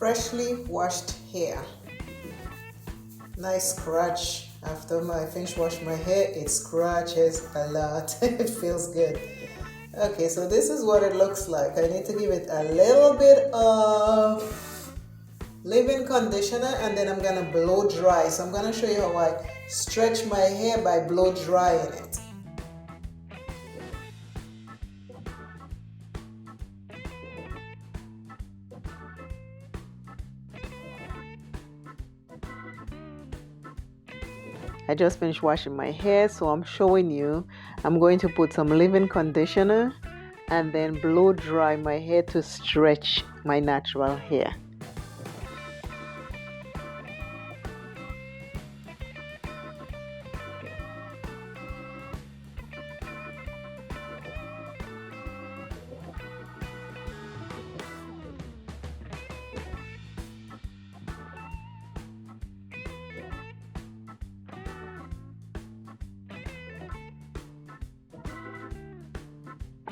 freshly washed hair. Nice scratch. After I finish washing my hair, it scratches a lot. It feels good. Okay, so this is what it looks like. I need to give it a little bit of leave-in conditioner and then I'm gonna blow dry. So I'm gonna show you how I stretch my hair by blow drying it. I just finished washing my hair, so I'm showing you. I'm going to put some leave-in conditioner and then blow dry my hair to stretch my natural hair.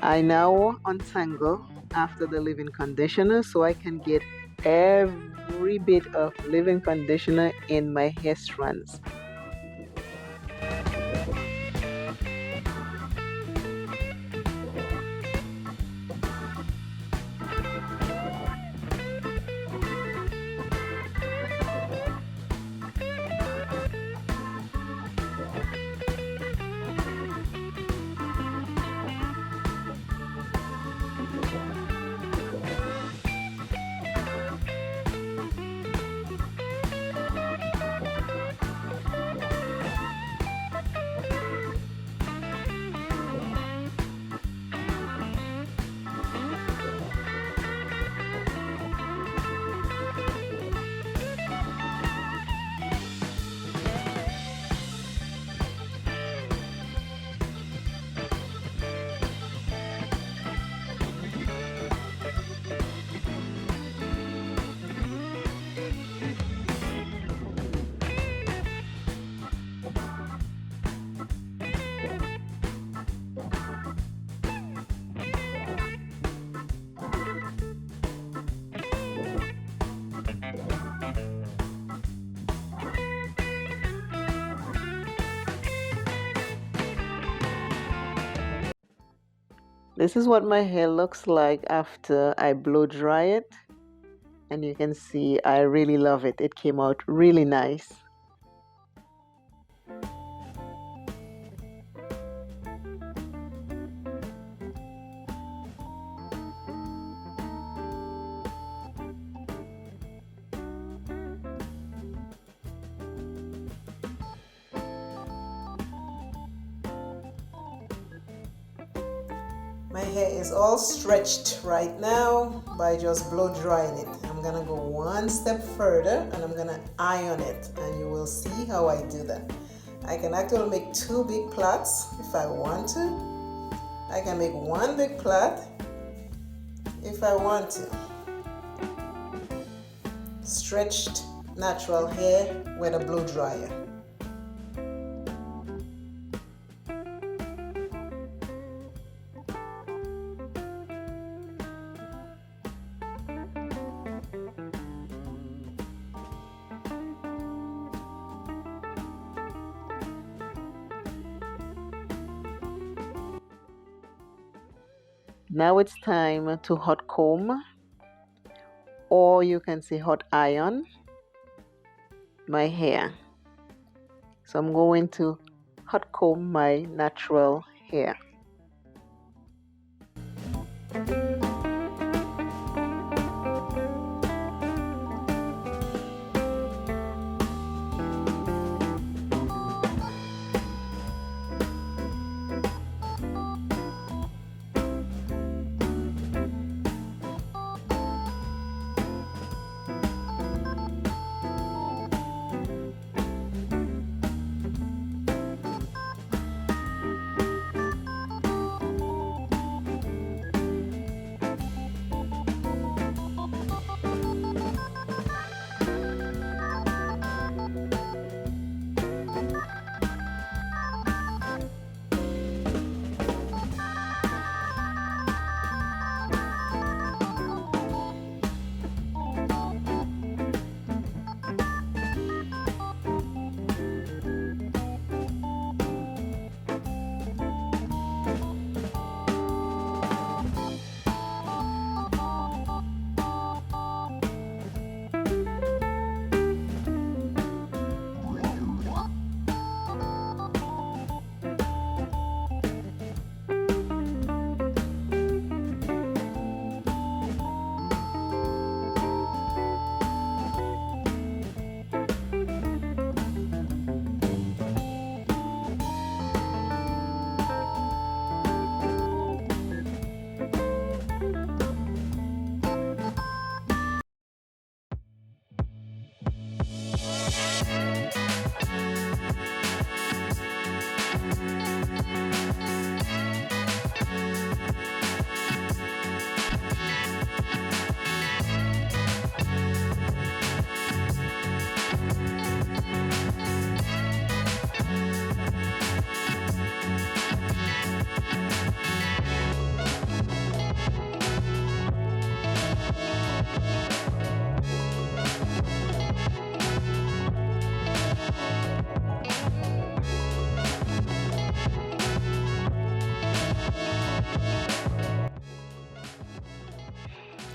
I now untangle after the leave-in conditioner so I can get every bit of leave-in conditioner in my hair strands. This is what my hair looks like after I blow dry it, and you can see I really love it. It came out really nice. My hair is all stretched right now by just blow drying it. I'm gonna go one step further and I'm gonna iron it, and you will see how I do that. I can actually make two big plaits if I want to. I can make one big plait if I want to. Stretched natural hair with a blow dryer. Now it's time to hot comb, or you can say hot iron, my hair. So I'm going to hot comb my natural hair.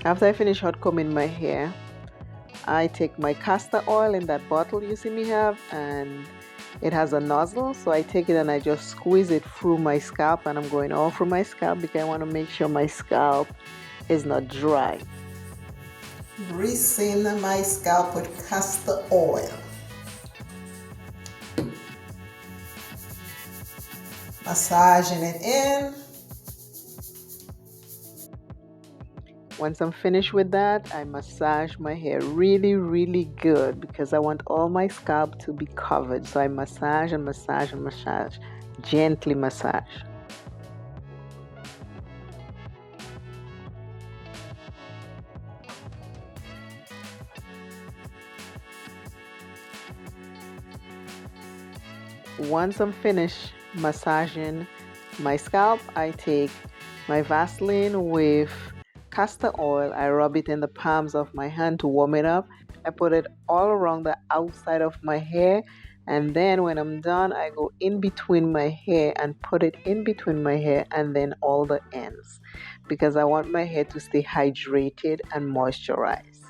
After I finish hot combing my hair, I take my castor oil in that bottle you see me have, and it has a nozzle, so I take it and I just squeeze it through my scalp, and I'm going all through my scalp because I want to make sure my scalp is not dry. Greasing my scalp with castor oil. Massaging it in. Once I'm finished with that, I massage my hair really good because I want all my scalp to be covered. So I massage and massage and massage, gently massage. Once I'm finished massaging my scalp, I take my Vaseline with castor oil. I rub it in the palms of my hand to warm it up. I put it all around the outside of my hair, and then when I'm done, I go in between my hair and put it in between my hair and then all the ends, because I want my hair to stay hydrated and moisturized.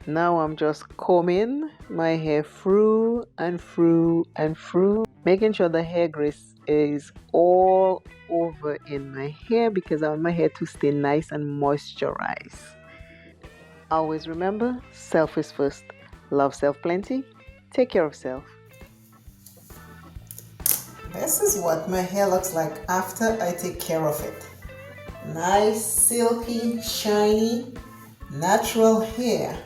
Now I'm just combing my hair through and through and through, making sure the hair grease is all over in my hair because I want my hair to stay nice and moisturized. Always remember, self is first. Love self plenty. Take care of self. This is what my hair looks like after I take care of it. Nice, silky, shiny, natural hair.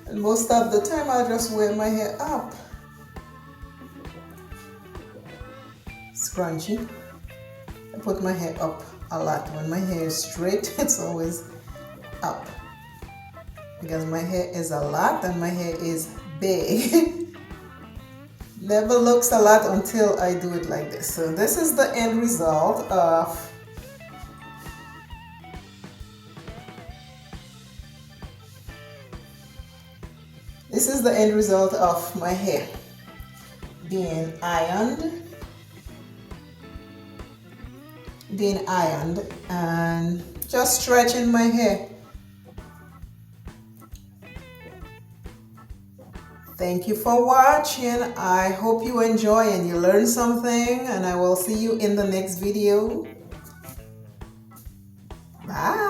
And most of the time I just wear my hair up. Scrunchie. I put my hair up a lot. When my hair is straight, it's always up. Because my hair is a lot and my hair is big. Never looks a lot until I do it like this. So this is the end result of my hair being ironed and just stretching my hair. Thank you for watching. I hope you enjoy and you learn something, and I will see you in the next video. Bye.